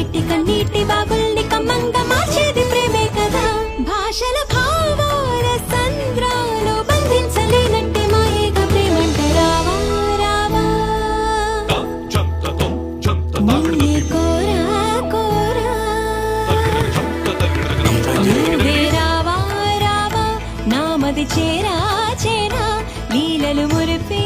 నీటి కన్నీటి బాగుల్ని కమ్మంగా మార్చేది ప్రేమే కదా భాషల భావాల సంద్రాలు బంధించలేనట్టే మాయేగా ప్రేమంటే రావా రావా నిన్నే కోరా కోరా నువ్వే రావా రావా నామది చేరా చేరా లీలలు మురిపి